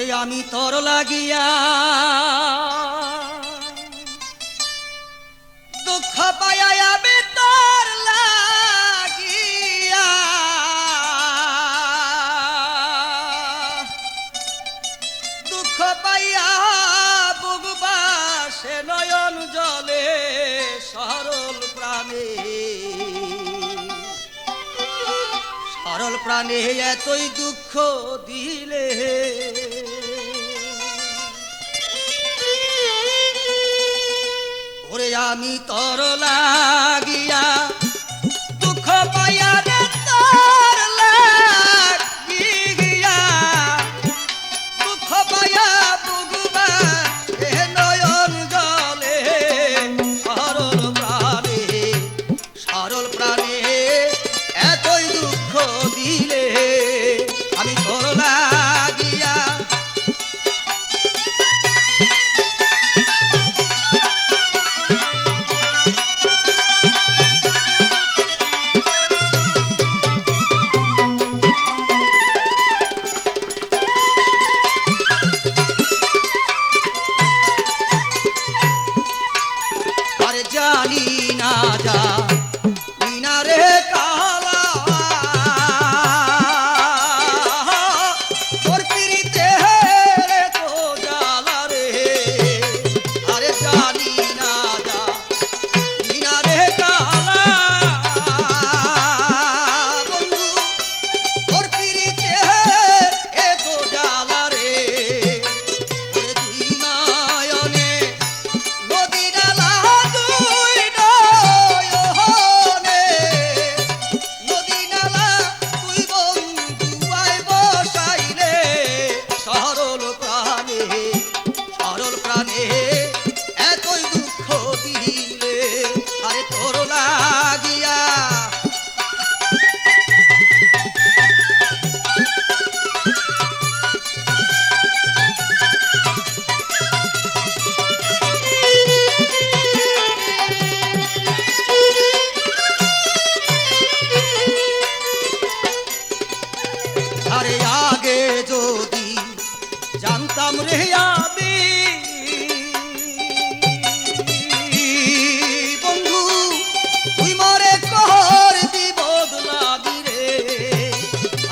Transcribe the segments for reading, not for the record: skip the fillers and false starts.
ওরে আমি তোর লাগিয়া দুঃখ পাইয়া আমি তোর লাগিয়া দুঃখ পাইয়া বুকবা সে নয়ন জলে সরল প্রাণে সরল প্রাণে এতই দুঃখ দিলে ওরে আমি তোর লাগিয়া দুঃখ পাইয়া রে তোর লাগিয়া দুঃখ পাইয়া বুকবা এ নয়ন জলে সরল প্রাণে এতই দুঃখ দিলে আমি তোর লাগিয়া আরে জানি না যা বিনা রে কালা তোর পিরিতে রে তো জালা রে আরে জানি না যা বিনা রে কালা বন্ধু তোর পিরিতে এ তো জালা রে ওরে দুই নয়নে নদী ডালা দুই নয়নে নদী নালা তুই বন্ধু আয় বসাইলে সরল প্রাণে এতই দুঃখ দিলে আরে তোর লাগিয়া আরে আগে যদি জানতাম রে আমি বন্ধু তুই মরে কর দিব বদলাবি রে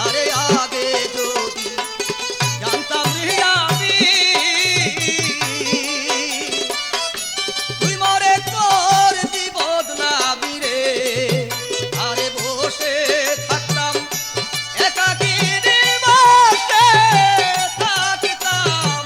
আরে আগে যদি জানতাম রে আমি তুই মরে কর দিব বদলাবি রে আরে বসে থাকতাম একাকী বসে থাকতাম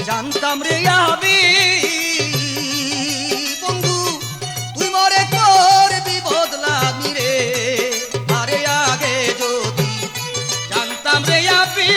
জানতাম রে আমি বন্ধু তুই মরে করবি বদলামি রে, আরে আগে যদি জানতাম রে আমি